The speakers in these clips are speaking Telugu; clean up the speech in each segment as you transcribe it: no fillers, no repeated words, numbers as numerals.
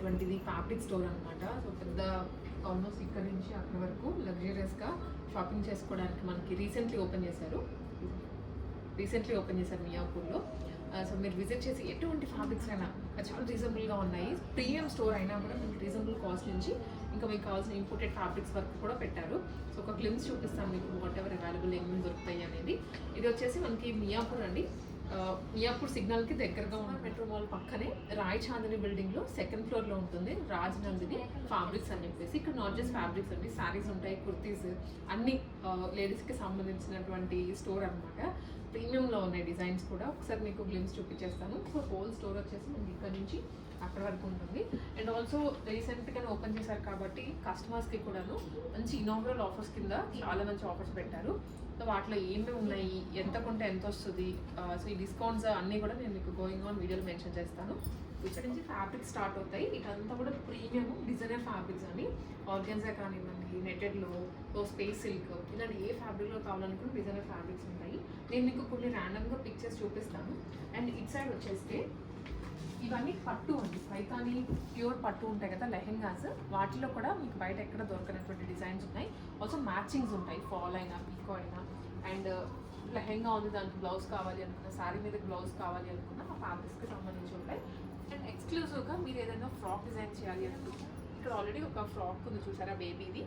ఉండేటువంటిది ఫ్యాబ్రిక్ స్టోర్ అనమాట. సో పెద్ద ఆల్మోస్ట్ ఇక్కడ నుంచి అక్కడ వరకు లగ్జరియస్గా షాపింగ్ చేసుకోవడానికి మనకి రీసెంట్లీ ఓపెన్ చేశారు మియాపూర్లో. సో మీరు విజిట్ చేసి ఎటువంటి ఫ్యాబ్రిక్స్ అయినా చాలా రీజనబుల్గా ఉన్నాయి. ప్రీమియం స్టోర్ అయినా కూడా మీకు రీజనబుల్ కాస్ట్ నుంచి ఇంకా మీకు కావాల్సిన ఇంపోర్టెడ్ ఫ్యాబ్రిక్స్ వరకు కూడా పెట్టారు. సో ఒక గ్లిమ్స్ చూపిస్తాను మీకు వాట్ ఎవర్ అవైలబుల్ ఏమేమి దొరుకుతాయి అనేది. ఇది వచ్చేసి మనకి మియాపూర్ అండి. మియాపూర్ సిగ్నల్కి దగ్గరగా ఉన్న మెట్రో మాల్ పక్కనే రాయ్ చాందిని బిల్డింగ్లో సెకండ్ ఫ్లోర్లో ఉంటుంది రాజనందిని ఫ్యాబ్రిక్స్ అని చెప్పేసి. ఇక్కడ నాట్ జస్ట్ ఫ్యాబ్రిక్స్ అండి, శారీస్ ఉంటాయి, కుర్తీస్, అన్ని లేడీస్కి సంబంధించినటువంటి స్టోర్ అనమాట. ప్రీమియంలో ఉన్నాయి డిజైన్స్ కూడా. ఒకసారి మీకు గ్లిమ్స్ చూపించేస్తాను. సో హోల్ స్టోర్ వచ్చేసి మనకి ఇక్కడ నుంచి అక్కడ వరకు ఉంటుంది. అండ్ ఆల్సో రీసెంట్గానే ఓపెన్ చేశారు కాబట్టి కస్టమర్స్కి కూడాను మంచి ఇనాగ్రల్ ఆఫర్స్ కింద చాలా మంచి ఆఫర్స్ పెట్టారు. సో వాటిలో ఏమేమి ఉన్నాయి, ఎంత కొంటే ఎంత వస్తుంది, సో ఈ డిస్కౌంట్స్ అన్నీ కూడా నేను మీకు గోయింగ్ ఆన్ వీడియోలో మెన్షన్ చేస్తాను. ఇక్కడ నుంచి ఫ్యాబ్రిక్స్ స్టార్ట్ అవుతాయి. ఇదంతా కూడా ప్రీమియం డిజైనర్ ఫ్యాబ్రిక్స్ అని ఆర్గెన్జా కానివ్వండి, నెటెడ్లో, స్పేస్ సిల్క్, ఇలాంటి ఏ ఫ్యాబ్రిక్లో కావాలనుకున్న డిజైనర్ ఫ్యాబ్రిక్స్ ఉంటాయి. నేను మీకు కొన్ని ర్యాండమ్గా పిక్చర్స్ చూపిస్తాను. అండ్ ఇట్ సైడ్ వచ్చేస్తే ఇవన్నీ పట్టు అండి, పైతాని ప్యూర్ పట్టు ఉంటాయి కదా లెహెంగాస్, వాటిలో కూడా మీకు బయట ఎక్కడ దొరకనటువంటి డిజైన్స్ ఉన్నాయి. ఆల్సో మ్యాచింగ్స్ ఉంటాయి, ఫాల్ అయినా పీకో అయినా. అండ్ లెహెంగా ఉంది, దానికి బ్లౌజ్ కావాలి అనుకున్న, శారీ మీద బ్లౌజ్ కావాలి అనుకున్న ఆ ఫ్యాబ్రిక్స్కి సంబంధించి ఉంటాయి. అండ్ ఎక్స్క్లూజివ్గా మీరు ఏదైనా ఫ్రాక్ డిజైన్ చేయాలి అనుకుంటే ఇక్కడ ఆల్రెడీ ఒక ఫ్రాక్ ఉంది చూసారా బేబీది.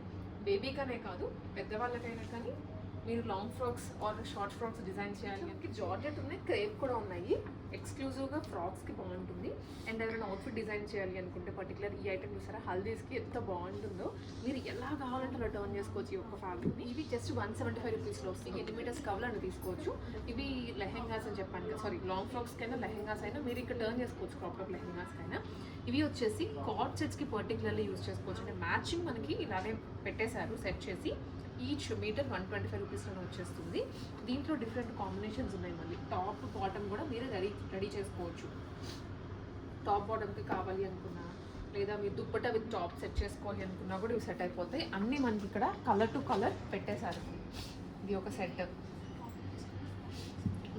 బేబీకనే కాదు పెద్దవాళ్ళకైనా కానీ మీరు long frocks or short frocks design చేయాలి అంటే జార్జెట్ ఉన్నాయి, క్రేప్ కూడా ఉన్నాయి. ఎక్స్క్లూజివ్గా ఫ్రాక్స్కి బాగుంటుంది. అండ్ ఎవరైనా అవుట్ఫిట్ డిజైన్ చేయాలి అనుకుంటే పర్టికులర్ ఈ ఐటమ్ చూసారా హల్దీస్కి ఎంత బాగుంటుందో, మీరు ఎలా కావాలంటే అలా టర్న్ చేసుకోవచ్చు ఈ ఒక్క ఫ్యాబ్రిక్ని. ఇవి జస్ట్ 175 రూపీస్లో వస్తుంది. ఎన్ని మీటర్స్ కావాలని తీసుకోవచ్చు. ఇవి లెహెంగాస్ అని చెప్పాను కదా, సారీ లాంగ్ ఫ్రాక్స్కి అయినా లెహెంగాస్ అయినా మీరు ఇక్కడ టర్న్ చేసుకోవచ్చు, క్రాప్ టాప్ లెహెంగాస్కి అయినా. ఇవి వచ్చేసి కార్డ్ సెట్స్కి పర్టికులర్లీ యూజ్ చేసుకోవచ్చు. అంటే మ్యాచింగ్ మనకి ఇలాగే పెట్టేశారు సెట్ చేసి. ఈచ్ మీటర్ 125 రూపీస్లో వచ్చేస్తుంది. దీంట్లో డిఫరెంట్ కాంబినేషన్స్ ఉన్నాయి. మళ్ళీ టాప్ బాటమ్ కూడా మీరే రెడీ చేసుకోవచ్చు. టాప్ బాటమ్కి కావాలి అనుకున్నా, లేదా మీరు దుప్పట విత్ టాప్ సెట్ చేసుకోవాలి అనుకున్నా కూడా ఇవి సెట్ అయిపోతాయి. అన్నీ మనకి ఇక్కడ కలర్ టు కలర్ పెట్టేశారు. ఇది ఒక సెట్,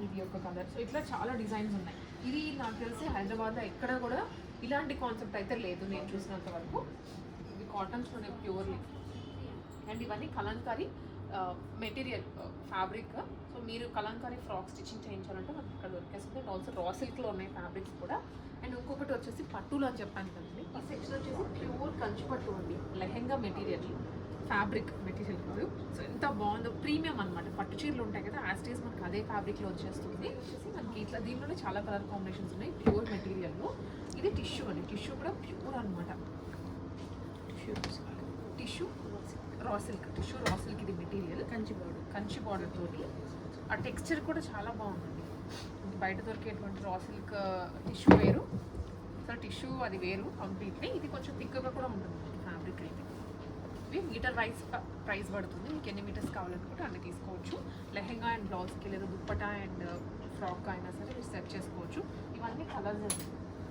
ఇది ఒక కలర్. సో ఇట్లా చాలా డిజైన్స్ ఉన్నాయి. ఇది నాకు తెలిసి హైదరాబాద్లో ఎక్కడ కూడా ఇలాంటి కాన్సెప్ట్ అయితే లేదు నేను చూసినంత వరకు. ఇది కాటన్స్లోనే ప్యూర్లీ. అండ్ ఇవన్నీ కలంకారీ మెటీరియల్ ఫ్యాబ్రిక్. సో మీరు కలంకారీ ఫ్రాక్ స్టిచ్చింగ్ చేయించాలంటే మనకి ఇక్కడ దొరికేస్తుంది. అండ్ ఆల్సో రా సిల్క్లో ఉన్నాయి ఫ్యాబ్రిక్స్ కూడా. అండ్ ఇంకొకటి వచ్చేసి పట్టులో అని చెప్పాను కదండి, ఈ సెక్షన్ వచ్చేసి ప్యూర్ కంచి పట్టు అండి. లెహెంగా మెటీరియల్, ఫ్యాబ్రిక్ మెటీరియల్ కాదు. సో ఎంత బాగుందో, ప్రీమియం అనమాట. పట్టు చీరలు ఉంటాయి కదా, యాస్టేజ్ మనకి అదే ఫ్యాబ్రిక్లో వచ్చేస్తుంది. మనకి ఇట్లా దీంట్లోనే చాలా కలర్ కాంబినేషన్స్ ఉన్నాయి ప్యూర్ మెటీరియల్లో. ఇది టిష్యూ అండి, టిష్యూ కూడా ప్యూర్ అనమాట. Tissue raw silk, tissue raw silk ఇది మెటీరియల్. కంచి బార్డర్ తోటి. ఆ టెక్స్చర్ కూడా చాలా బాగుందండి. బయట దొరికేటువంటి రా సిల్క్ టిష్యూ వేరు, సో టిష్యూ అది వేరు కంప్లీట్లీ. ఇది కొంచెం థిక్గా కూడా ఉంటుంది ఫ్యాబ్రిక్ అయితే. ఇవి మీటర్ వైజ్ ప్రైస్ పడుతుంది. మీకు ఎన్ని మీటర్స్ కావాలనుకుంటే అన్ని తీసుకోవచ్చు. లెహెంగా అండ్ బ్లౌజ్కి లేదా దుప్పట అండ్ ఫ్రాక్ అయినా సరే మీరు సెట్ చేసుకోవచ్చు. ఇవన్నీ కలర్స్ అండి,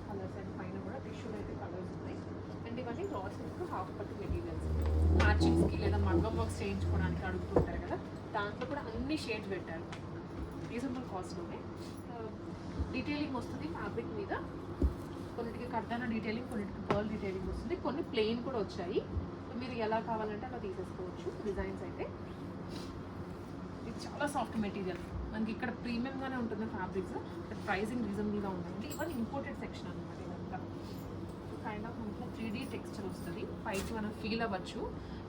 కలర్స్ అండ్ పైన కూడా టిష్యూలో అయితే కలర్స్ ఉన్నాయి. అండ్ ఇవన్నీ రా సిల్క్ హాఫ్ పట్టు మెటీరియల్స్. మ్యాచింగ్స్కి లేదా మగ్గం వర్క్స్ చేయించుకోవడానికి అడుగుతుంటారు కదా, దాంట్లో కూడా అన్ని షేడ్స్ పెట్టారు రీజనబుల్ కాస్ట్లోనే. డీటెయిలింగ్ వస్తుంది ఫ్యాబ్రిక్ మీద, కొన్నిటికి కర్దానా డీటెయిలింగ్, కొన్నిటికి పర్ల్ డీటెయిలింగ్ వస్తుంది, కొన్ని ప్లెయిన్ కూడా వచ్చాయి. మీరు ఎలా కావాలంటే అలా తీసేసుకోవచ్చు డిజైన్స్ అయితే. ఇది చాలా సాఫ్ట్ మెటీరియల్, మనకి ఇక్కడ ప్రీమియంగానే ఉంటుంది ఫ్యాబ్రిక్స్. ప్రైజింగ్ రీజనబుల్గా ఉందండి. ఇవన్నీ ఇంపోర్టెడ్ సెక్షన్ అనమాట. ఇదంతా కైండ్ ఆఫ్ మనకి 3D టెక్స్చర్ వస్తుంది. పైకి మనం ఫీల్ అవ్వచ్చు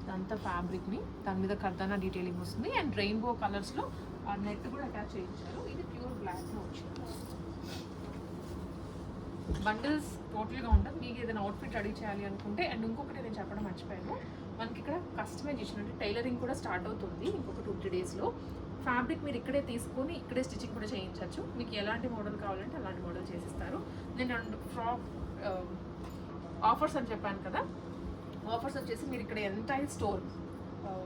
ఇదంతా ఫ్యాబ్రిక్ని. దాని మీద కర్దానా డీటెయిలింగ్ వస్తుంది. అండ్ రెయిన్బో కలర్స్లో ఆ నెట్ కూడా అటాచ్ చేయించారు. ఇది ప్యూర్ బ్లాక్లో వచ్చింది. బండిల్స్ టోటల్గా ఉంటుంది. మీకు ఏదైనా అవుట్ఫిట్ రెడీ చేయాలి అనుకుంటే. అండ్ ఇంకొకటి నేను చెప్పడం మర్చిపోయాను, మనకి ఇక్కడ కస్టమైజేషన్ అంటే టైలరింగ్ కూడా స్టార్ట్ అవుతుంది ఇంకొక 2-3 డేస్లో. ఫ్యాబ్రిక్ మీరు ఇక్కడే తీసుకొని ఇక్కడే స్టిచ్చింగ్ కూడా చేయించవచ్చు. మీకు ఎలాంటి మోడల్ కావాలంటే అలాంటి మోడల్ చేసిస్తారు. నేను ఫ్రాక్ ఆఫర్స్ అని చెప్పాను కదా, ఆఫర్స్ వచ్చేసి మీరు ఇక్కడ ఎంటైర్ స్టోర్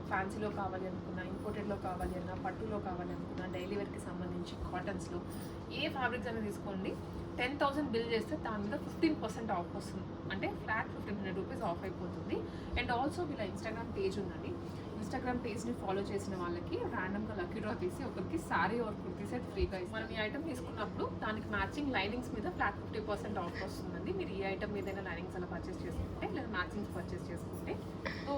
ఫ్యాన్సీలో కావాలి అనుకున్నా, ఇంపోర్టెడ్లో కావాలి అన్నా, పట్టులో కావాలి అనుకున్నా, డైలీ వేర్కి సంబంధించి కాటన్స్లో ఏ ఫ్యాబ్రిక్స్ అనేది తీసుకోండి. 10,000 బిల్ చేస్తే దాని మీద 15% ఆఫ్ వస్తుంది. అంటే ఫ్లాట్ 1,500 రూపీస్ ఆఫ్ అయిపోతుంది. అండ్ ఆల్సో వీళ్ళ ఇన్స్టాగ్రామ్ పేజ్ ఉందండి. ఇన్స్టాగ్రామ్ పేజ్ని ఫాలో చేసిన వాళ్ళకి ర్యాండమ్గా లక్కీ డ్రా తీసి ఒకరికి సారీ ఆర్ కుర్తీ సెట్ ఫ్రీగా ఇస్తాం. మనం ఈ ఐటమ్ తీసుకున్నప్పుడు దానికి మ్యాచింగ్ లైనింగ్స్ మీద ఫ్లాట్ 50% ఆఫ్ వస్తుందండి. మీరు ఈ ఐటమ్ మీదైనా లైనింగ్స్ అలా పర్చేస్ చేసుకుంటే లేదా మ్యాచింగ్స్ పర్చేస్ చేసుకుంటే. సో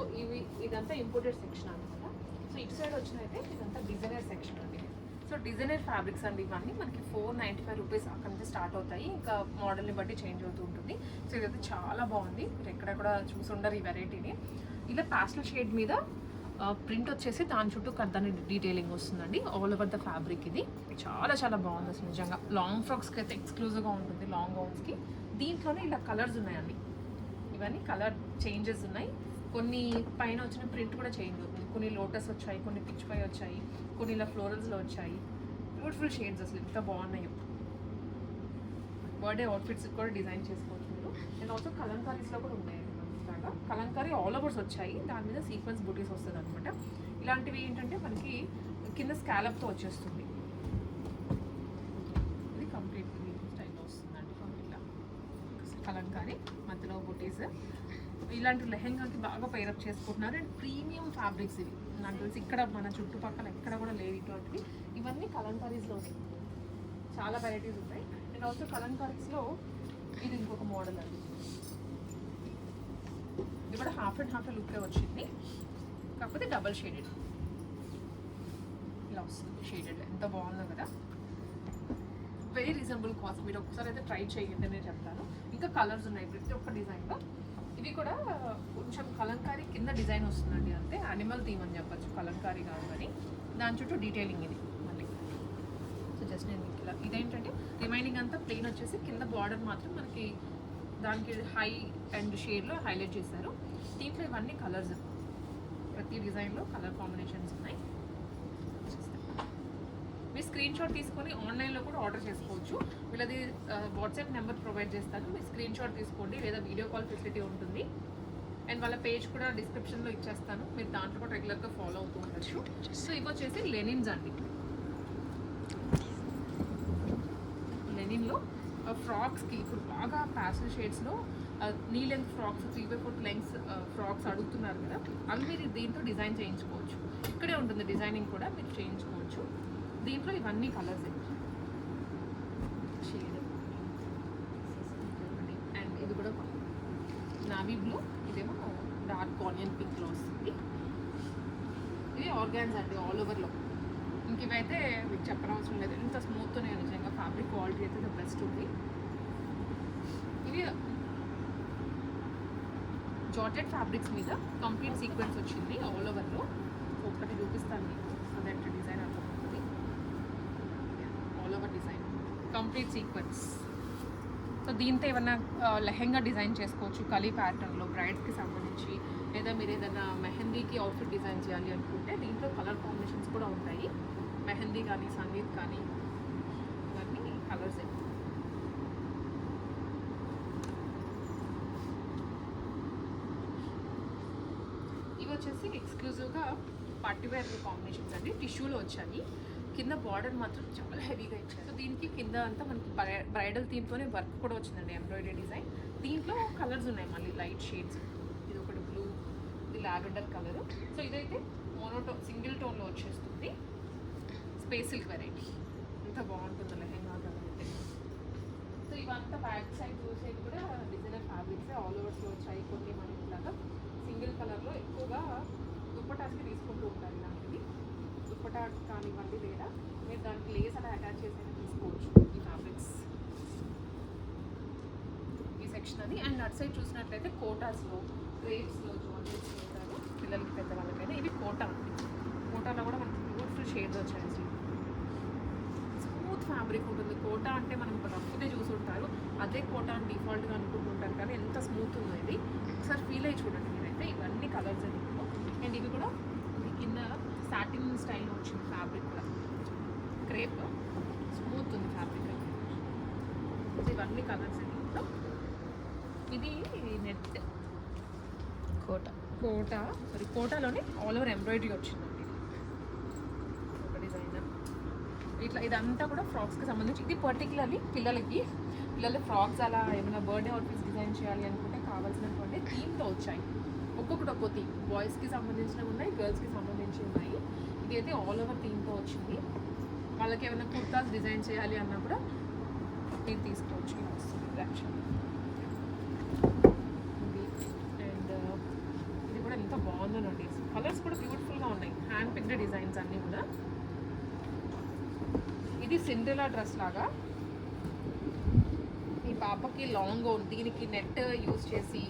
ఇదంతా ఇంపోర్టెడ్ సెక్షన్ అనమాట. సో ఇటు సైడ్ వచ్చినైతే ఇదంతా డిజైనర్ సెక్షన్ అండి. సో డిజైనర్ ఫ్యాబ్రిక్స్ అండి ఇవన్నీ మనకి 495 రూపీస్ అక్కడ నుంచి స్టార్ట్ అవుతాయి. ఇంకా మోడల్ని బట్టి చేంజ్ అవుతూ ఉంటుంది. సో ఇదైతే చాలా బాగుంది. మీరు ఎక్కడ కూడా చూసి ఉండరు ఈ వెరైటీని. ఇలా పాస్టల్ షేడ్ మీద ప్రింట్ వచ్చేసి దాని చుట్టూ దాని డీటెయిలింగ్ వస్తుందండి. ఆల్ ఓవర్ ద ఫ్యాబ్రిక్ ఇది చాలా చాలా బాగుంది అసలు నిజంగా. లాంగ్ ఫ్రాక్స్కి అయితే ఎక్స్క్లూజివ్గా ఉంటుంది, లాంగ్ గౌన్స్కి. దీంట్లోనే ఇలా కలర్స్ ఉన్నాయండి. ఇవన్నీ కలర్ చేంజెస్ ఉన్నాయి. కొన్ని పైన వచ్చిన ప్రింట్ కూడా చేంజ్ అవుతుంది. కొన్ని లోటస్ వచ్చాయి, కొన్ని పిచ్ పై వచ్చాయి, కొన్ని ఇలా ఫ్లోరల్స్లో వచ్చాయి. బ్యూటిఫుల్ షేడ్స్ అసలు ఎంత బాగున్నాయి. బర్త్డే అవుట్ఫిట్స్ కూడా డిజైన్ చేసుకోవచ్చు మీరు. అండ్ ఆల్సో కలంకారీస్లో కూడా ఉన్నాయి. ఇలాగా కలంకారీ ఆల్ ఓవర్స్ వచ్చాయి, దాని మీద సీక్వెన్స్ బూటీస్ వస్తుంది అనమాట. ఇలాంటివి ఏంటంటే మనకి కింద స్కాలప్తో వచ్చేస్తుంది. ఇది కంప్లీట్ స్టైల్లో వస్తుందండి. ఇలా కలంకారీ మధ్యలో బూటీస్. ఇలాంటి లెహెంగాకి బాగా పైరప్ చేసుకుంటున్నారు. అండ్ ప్రీమియం ఫ్యాబ్రిక్స్ ఇవి. నాకు తెలిసి ఇక్కడ మన చుట్టుపక్కల ఎక్కడ కూడా లేవు ఇటువంటివి. ఇవన్నీ కలంకారీస్లో చాలా వెరైటీస్ ఉంటాయి. అండ్ ఆల్సో కలంకారీస్లో ఇది ఇంకొక మోడల్ అండి. ఇది కూడా హాఫ్ అండ్ హాఫ్ లుక్కే వచ్చింది, కాకపోతే డబల్ షేడెడ్ ఇలా వస్తుంది. షేడెడ్ ఎంత బాగుందో కదా. Very reasonable cost. మీరు ఒకసారి అయితే ట్రై చేయండి నేను చెప్తాను. ఇంకా కలర్స్ ఉన్నాయి ప్రతి ఒక్క డిజైన్లో. ఇవి కూడా కొంచెం కలంకారీ కింద డిజైన్ వస్తుందండి. అంతే యానిమల్ థీమ్ అని చెప్పచ్చు, కలంకారీ కాదు అని. దాని చుట్టూ డీటెయిలింగ్ ఇది మళ్ళీ. సో జస్ట్ నేను ఇలా ఇదేంటంటే రిమైనింగ్ అంతా ప్లెయిన్ వచ్చేసి కింద బార్డర్ మాత్రం మనకి దానికి హై అండ్ షేడ్లో హైలైట్ చేశారు. దీంట్లో ఇవన్నీ కలర్స్, ప్రతి డిజైన్లో కలర్ కాంబినేషన్స్ ఉన్నాయి. మీరు స్క్రీన్ షాట్ తీసుకొని ఆన్లైన్లో కూడా ఆర్డర్ చేసుకోవచ్చు. వీళ్ళది వాట్సాప్ నెంబర్ ప్రొవైడ్ చేస్తాను, మీరు స్క్రీన్ షాట్ తీసుకోండి, లేదా వీడియో కాల్ ఫెసిలిటీ ఉంటుంది. అండ్ వాళ్ళ పేజ్ కూడా డిస్క్రిప్షన్లో ఇచ్చేస్తాను, మీరు దాంట్లో కూడా రెగ్యులర్గా ఫాలో అవుతూ ఉండొచ్చు. సో ఇవి వచ్చేసి లెనిన్స్ అండి. లెనిన్లో ఫ్రాక్స్కి ఇప్పుడు బాగా pastel షేడ్స్లో knee length frocks, 3/4 lungs frocks అడుగుతున్నారు కదా, అవి మీరు దీంతో డిజైన్ చేయించుకోవచ్చు. ఇక్కడే ఉంటుంది డిజైనింగ్ కూడా, మీరు చేయించుకోవచ్చు. దీంట్లో ఇవన్నీ కలర్స్ షేడ్. అండ్ ఇది కూడా నావీ బ్లూ, ఇదేమో డార్క్ ఆనియన్ పింక్లో వస్తుంది. ఇది ఆర్గాన్స్ అండి ఆల్ ఓవర్లో. ఇంక ఇవైతే మీకు చెప్పనవసరం లేదు, ఎంత స్మూత్ ఉన్నాయి నిజంగా. ఫ్యాబ్రిక్ క్వాలిటీ అయితే ద బెస్ట్ ఉంది. ఇవి జార్జెట్ ఫ్యాబ్రిక్స్ మీద కంప్లీట్ సీక్వెన్స్ వచ్చింది ఆల్ ఓవర్లో. ఒక్కటి చూపిస్తాను మీకు, సో దట్ డిజైన్ అర్థమవుతుంది. All over design complete sequence. So దీంతో ఏమన్నా లెహెంగా డిజైన్ చేసుకోవచ్చు కలీ ప్యాటర్న్లో బ్రైడ్కి సంబంధించి, లేదా మీరు ఏదైనా మెహందీకి అవుట్ఫిట్ డిజైన్ చేయాలి అనుకుంటే దీంట్లో కలర్ కాంబినేషన్స్ కూడా ఉంటాయి. మెహందీ కానీ సంగీత్ కానీ ఇవన్నీ కలర్స్. ఇవి వచ్చేసి ఎక్స్క్లూజివ్గా పార్టీవేర్ కాంబినేషన్స్ అండి. టిష్యూలో వచ్చాయి. కింద బార్డర్ మాత్రం చాలా హెవీగా ఇచ్చారు. సో దీనికి కింద అంతా మనకి బ్రైడల్ థీమ్తోనే వర్క్ కూడా వచ్చిందండి, ఎంబ్రాయిడరీ డిజైన్. దీంట్లో కలర్స్ ఉన్నాయి మళ్ళీ లైట్ షేడ్స్. ఇది ఒకటి బ్లూ, ఇది లావెండర్ కలరు. సో ఇదైతే మోనోటోన్ సింగిల్ టోన్లో వచ్చేస్తుంది. స్పేస్ సిల్క్ వెరైటీ ఎంత బాగుంటుందో లెహెంగా అయితే. సో ఇవంతా బ్యాక్ సైడ్ చూసేది కూడా డిజైనర్ ఫ్యాబ్రిక్స్ ఆల్ ఓవర్స్లో వచ్చాయి. కొన్ని మనకి ఇలాగా సింగిల్ కలర్లో ఎక్కువగా దుప్పటాస్కి తీసుకుంటూ ఉంటారు. ఇలాంటివి దుప్పటా కానివ్వండి, లేదా మీరు దానికి లేస్ అలా అటాచ్ చేసి తీసుకోవచ్చు ఈ ఫ్యాబ్రిక్స్. ఈ సెక్షన్ అది. అండ్ అటు సైడ్ చూసినట్లయితే కోటాస్లో, క్రేప్స్లో, జార్జెట్స్ ఉంటారు పిల్లలకి పెద్దవాళ్ళకైనా. ఇవి కోటా ఉంది. కోటాలో కూడా మనకి బ్యూటిఫుల్ షేడ్స్ వచ్చాయి. స్మూత్ ఫ్యాబ్రిక్ ఉంటుంది. కోటా అంటే మనం రఫ్నే చూసుంటారు, అదే కోటా అని డిఫాల్ట్గా అనుకుంటుంటారు, కానీ ఎంత స్మూత్ ఉందో ఇది. ఒకసారి ఫీల్ అయ్యి చూడండి మీరైతే. ఇవన్నీ కలర్స్ అని. అండ్ ఇవి కూడా కింద సాటిన్ స్టైల్లో వచ్చింది ఫ్యాబ్రిక్ కూడా. క్రేప్ స్మూత్ ఉంది ఫ్యాబ్రిక్. ఇవన్నీ కలర్స్ అని. ఇది నెట్ కోటాలోనే ఆల్ ఓవర్ ఎంబ్రాయిడరీ వచ్చిందండి. ఒక డిజైన్ ఇట్లా. ఇదంతా కూడా ఫ్రాక్స్కి సంబంధించి. ఇది పర్టికులర్లీ పిల్లల ఫ్రాక్స్ అలా ఏమైనా బర్త్డే అవుట్ఫిట్స్ డిజైన్ చేయాలి అనుకుంటే కావాల్సినటువంటి థీమ్తో వచ్చాయి. ఒక ఒక్కొక్కటి ఒక్కో థీమ్, బాయ్స్కి సంబంధించినవి ఉన్నాయి, గర్ల్స్కి సంబంధించి ఉన్నాయి. ఇది అయితే ఆల్ ఓవర్ థీమ్తో వచ్చింది. వాళ్ళకి ఏమైనా కుర్తాస్ డిజైన్ చేయాలి అన్నా కూడా మీరు తీసుకోవచ్చు. ఇలా వస్తుంది యాక్షన్. అండ్ ఇది కూడా ఎంత బాగుందోనండి, కలర్స్ కూడా బ్యూటిఫుల్గా ఉన్నాయి, హ్యాండ్ పిక్డ్ డిజైన్స్ అన్నీ కూడా. ఇది సిండ్రెలా డ్రెస్ లాగా, ఈ పాపకి లాంగ్ గౌన్, దీనికి నెట్ యూజ్ చేసి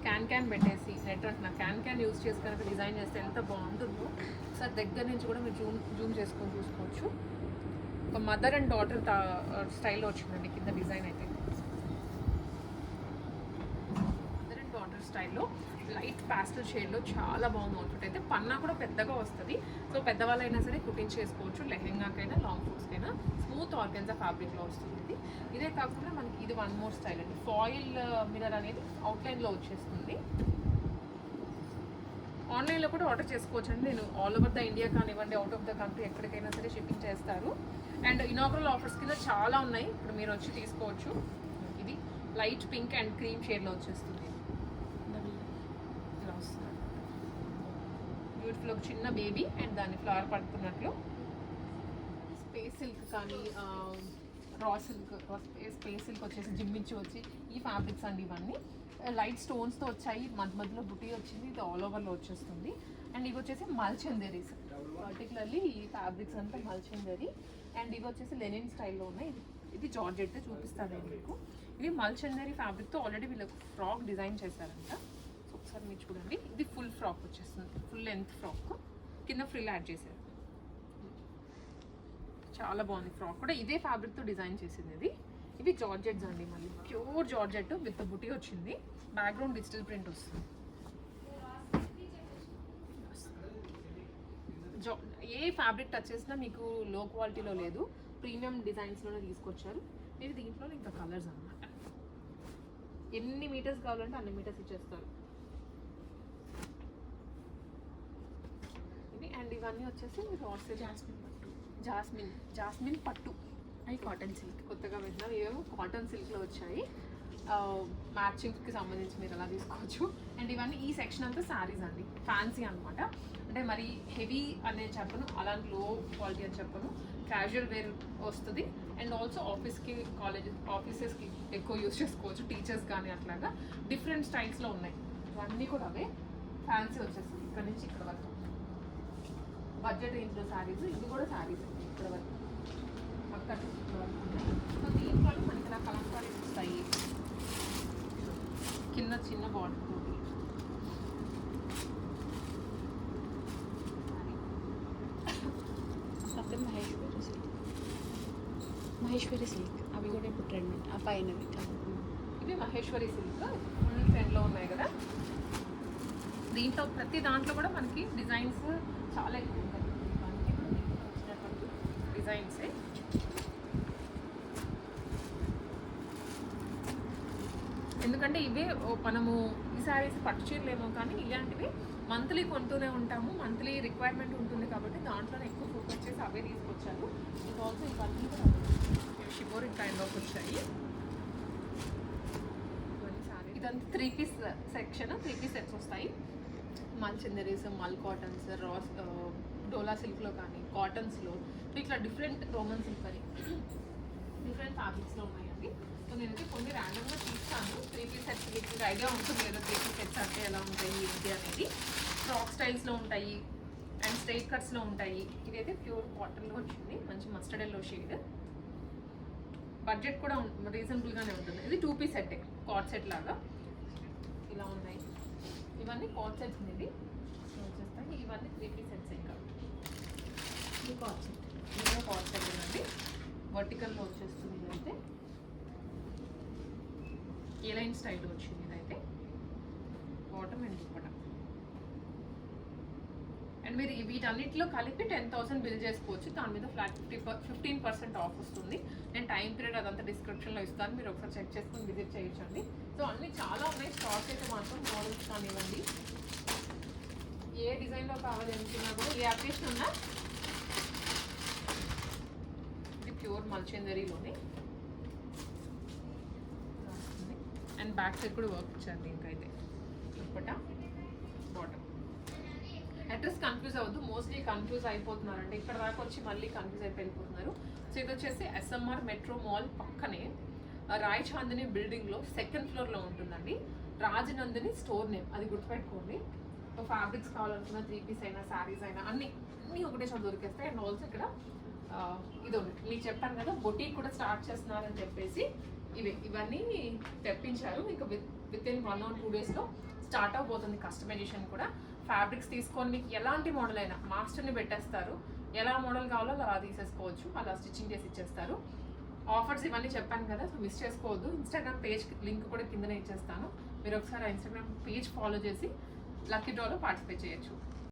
క్యాన్ పెట్టేసి, నెట్ అంటున్నా క్యాన్ యూజ్ చేసి కనుక డిజైన్ చేస్తే ఎంత బాగుంటుందో సార్. దగ్గర నుంచి కూడా మీరు జూమ్ చేసుకొని చూసుకోవచ్చు. ఒక మదర్ అండ్ డాటర్ స్టైల్లో వచ్చిందండి కింద డిజైన్ అయితే. మదర్ అండ్ డాటర్ స్టైల్లో లైట్ పాస్టల్ షేడ్లో చాలా బాగుంది అవుట్ఫిట్ అయితే. పన్నా కూడా పెద్దగా వస్తుంది, సో పెద్దవాళ్ళైనా సరే కుకింగ్ చేసుకోవచ్చు, లెహెంగాకైనా లాంగ్ ఫ్రాక్స్కైనా. స్మూత్ ఆర్గెన్జా ఫ్యాబ్రిక్లో వస్తుంది ఇది. ఇదే కాకుండా మనకి ఇది వన్ మోర్ స్టైల్ అండి, ఫాయిల్ మిర్రర్ అనేది అవుట్లైన్లో వచ్చేస్తుంది. ఆన్లైన్లో కూడా ఆర్డర్ చేసుకోవచ్చు అండి. నేను ఆల్ ఓవర్ ద ఇండియా కానివ్వండి, అవుట్ ఆఫ్ ద కంట్రీ ఎక్కడికైనా సరే షిప్పింగ్ చేస్తారు. అండ్ ఇనాగ్రల్ ఆఫర్స్ కింద చాలా ఉన్నాయి, ఇప్పుడు మీరు వచ్చి తీసుకోవచ్చు. ఇది లైట్ పింక్ అండ్ క్రీమ్ షేడ్లో వచ్చేస్తుంది. ఇలా వస్తుంది బ్యూటిఫుల్, ఒక చిన్న బేబీ అండ్ దాన్ని ఫ్లవర్ పడుతున్నట్లు. స్పేస్ సిల్క్ కానీ రా సిల్క్, స్పేస్ సిల్క్ వచ్చేసి జిమ్మించి వచ్చి ఈ ఫ్యాబ్రిక్స్ అండి ఇవన్నీ. లైట్ స్టోన్స్తో వచ్చాయి, మధ్యలో బుటీ వచ్చింది, ఇది ఆల్ ఓవర్లో వచ్చేస్తుంది. అండ్ ఇవి వచ్చేసి మల్చందరీస్, పర్టికులర్లీ ఈ ఫ్యాబ్రిక్స్ అంతా మల్చందరీ. అండ్ ఇవి వచ్చేసి లెనిన్ స్టైల్లో ఉన్నాయి. ఇది జార్జెట్ చూపిస్తాను నేను మీకు. ఇది మల్చందరీ ఫ్యాబ్రిక్తో ఆల్రెడీ వీళ్ళకి ఫ్రాక్ డిజైన్ చేశారంట. సో ఒకసారి మీరు చూడండి, ఇది ఫుల్ ఫ్రాక్ వచ్చేస్తుంది, ఫుల్ లెంత్ ఫ్రాక్, కింద ఫ్రిల్ యాడ్ చేశారు. చాలా బాగుంది ఫ్రాక్ కూడా, ఇదే ఫ్యాబ్రిక్తో డిజైన్ చేసింది ఇది. ఇవి జార్జెట్స్ అండి, మళ్ళీ ప్యూర్ జార్జెట్ విత్ బుటీ వచ్చింది, బ్యాక్గ్రౌండ్ డిజిటల్ ప్రింట్ వస్తుంది. ఏ ఫ్యాబ్రిక్ టచ్ చేసినా మీకు లో క్వాలిటీలో లేదు, ప్రీమియం డిజైన్స్లోనే తీసుకొచ్చారు. మీరు దీంట్లో ఇంకా కలర్స్ అన్నమాట, ఎన్ని మీటర్స్ కావాలంటే అన్ని మీటర్స్ ఇచ్చేస్తారు ఇవి. అండ్ ఇవన్నీ వచ్చేసి జాస్మిన్ పట్టు, అవి కాటన్ సిల్క్ కొత్తగా పెట్టినారు. ఇవేమో కాటన్ సిల్క్లో వచ్చాయి, మ్యాచింగ్కి సంబంధించి మీరు అలా తీసుకోవచ్చు. అండ్ ఇవన్నీ ఈ సెక్షన్ అంతా శారీస్ అండి, ఫ్యాన్సీ అనమాట. అంటే మరి హెవీ అనే చెప్పను, అలాంటి లో క్వాలిటీ అని చెప్పను, క్యాజువల్ వేర్ వస్తుంది. అండ్ ఆల్సో ఆఫీస్కి, ఆఫీసెస్కి ఎక్కువ యూస్ చేసుకోవచ్చు, టీచర్స్ కానీ అట్లాగా. డిఫరెంట్ స్టైల్స్లో ఉన్నాయి ఇవన్నీ కూడా, అవే ఫ్యాన్సీ వచ్చేస్తుంది ఇక్కడ నుంచి ఇక్కడ వరకు. బడ్జెట్ రేంజ్లో శారీస్, ఇది కూడా శారీస్ ఇక్కడ వరకు అక్కడ. సో దీంట్లో మనకి ఇలా కలంకారీస్ వస్తాయి, కింద చిన్న బార్డర్ తోటి. మహేశ్వరి సిల్క్ అవి కూడా ఇప్పుడు ట్రెండ్, ఆ పైన ఇవి మహేశ్వరి సిల్క్ ఫుల్ ట్రెండ్లో ఉన్నాయి కదా. దీంట్లో ప్రతి దాంట్లో కూడా మనకి డిజైన్స్ చాలా ఎక్కువ ఉంటాయి, డిజైన్సే. ఎందుకంటే ఇవే మనము ఈ శారీస్ పట్టు చీరలేమో కానీ ఇలాంటివి మంత్లీ కొంటూనే ఉంటాము, మంత్లీ రిక్వైర్మెంట్ ఉంటుంది కాబట్టి దాంట్లోనే ఎక్కువ ఫోకస్ చేసి అవే తీసుకొచ్చారు. ఇది ఆల్సో ఇవన్నీ కూడా షిబోరి కైండ్ వచ్చాయి ఇదంతా 3 పీస్ సెక్షన్, 3 పీస్ సెట్స్ వస్తాయి. మల్చందరీస్, మల్ కాటన్స్, రాస్, డోలా సిల్క్లో కానీ కాటన్స్లో, ఇట్లా డిఫరెంట్ రోమన్ సిల్క్ అని డిఫరెంట్ ఫ్యాబ్రిక్స్లో ఉన్నాయండి. సో నేనైతే కొన్ని ర్యాండమ్గా తీస్తాను. 3 పీస్ సెట్స్ మీకు ఐడియా ఉంటుంది కదా, 3 పీస్ సెట్స్ అంటే ఎలా ఉంటాయి ఏంటి అనేది. ఫ్రాక్ స్టైల్స్లో ఉంటాయి అండ్ స్ట్రైట్ కట్స్లో ఉంటాయి. ఇదైతే ప్యూర్ కాటన్లో వచ్చింది, మంచి మస్టర్డ్ ఎల్లో షేడ్. బడ్జెట్ కూడా రీజనబుల్గానే ఉంటుంది. ఇది 2 పీస్ సెట్, కాట్ సెట్ లాగా ఇలా ఉన్నాయి. ఇవన్నీ కాట్ సెట్స్ అనేది వచ్చేస్తాయి. ఇవన్నీ 3 పీస్ సెట్స్ ఇంకా. ఇది కాట్ సెట్, ఇది కాట్ సెట్ అండి, వర్టికల్లో వచ్చేస్తుంది. ఇదైతే ఏ లైన్ స్టైల్లో వచ్చింది. ఇదైతే బాటమ్ అండ్ దుపట్టా. అండ్ మీరు వీటన్నిటిలో కలిపి 10,000 బిల్ చేసుకోవచ్చు. దాని మీద ఫ్లాట్ 15% ఆఫ్ వస్తుంది. నేను టైం పీరియడ్ అదంతా డిస్క్రిప్షన్లో ఇస్తాను, మీరు ఒకసారి చెక్ చేసుకొని విజిట్ చేయొచ్చండి. సో అన్నీ చాలా ఉన్నాయి. స్టాక్ అయితే మాత్రం మోడల్స్ కానివ్వండి, ఏ డిజైన్లో కావాలి అనుకున్నా కూడా, ఏ అప్డేషన్ ఉన్నా. ఇది ప్యూర్ మల్చందరీలోనే అండ్ బ్యాక్ సైడ్ కూడా వర్క్ ఇచ్చారు దీనికైతే. దుపట్టా అడ్రస్ కన్ఫ్యూజ్ అవ్వద్దు, మోస్ట్లీ కన్ఫ్యూజ్ అయిపోతున్నారు అంటే ఇక్కడ దాకా వచ్చి మళ్ళీ కన్ఫ్యూజ్ అయిపోతున్నారు. సో ఇది వచ్చేసి ఎస్ఎంఆర్ మెట్రో మాల్ పక్కనే రాయ్ చాందిని బిల్డింగ్లో సెకండ్ ఫ్లోర్లో ఉంటుందండి. రాజనందిని స్టోర్ నేమ్, అది గుర్తుపెట్టుకోండి. సో ఫ్యాబ్రిక్స్ కావాలనుకున్న 3 పీస్ అయినా శారీస్ అయినా అన్నీ ఒకటే చోట దొరికేస్తాయి. అండ్ ఆల్సో ఇక్కడ ఇది ఒకటి మీకు చెప్పాను కదా, బొటీక్ కూడా స్టార్ట్ చేస్తున్నారని చెప్పేసి ఇవన్నీ తెప్పించారు. ఇంకా విత్ ఇన్ 1 or 2 daysలో స్టార్ట్ అవబోతుంది కస్టమైజేషన్ కూడా. ఫ్యాబ్రిక్స్ తీసుకొని మీకు ఎలాంటి మోడల్ అయినా మాస్టర్ని పెట్టేస్తారు, ఎలా మోడల్ కావాలో అలా తీసేసుకోవచ్చు, అలా స్టిచ్చింగ్ చేసి ఇచ్చేస్తారు. ఆఫర్స్ ఇవన్నీ చెప్పాను కదా, సో మిస్ చేసుకోవద్దు. ఇన్స్టాగ్రామ్ పేజ్ లింక్ కూడా కిందనే ఇచ్చేస్తాను, మీరు ఒకసారి ఆ ఇన్స్టాగ్రామ్ పేజ్ ఫాలో చేసి లక్కీ డ్రాలో పార్టిసిపేట్ చేయొచ్చు.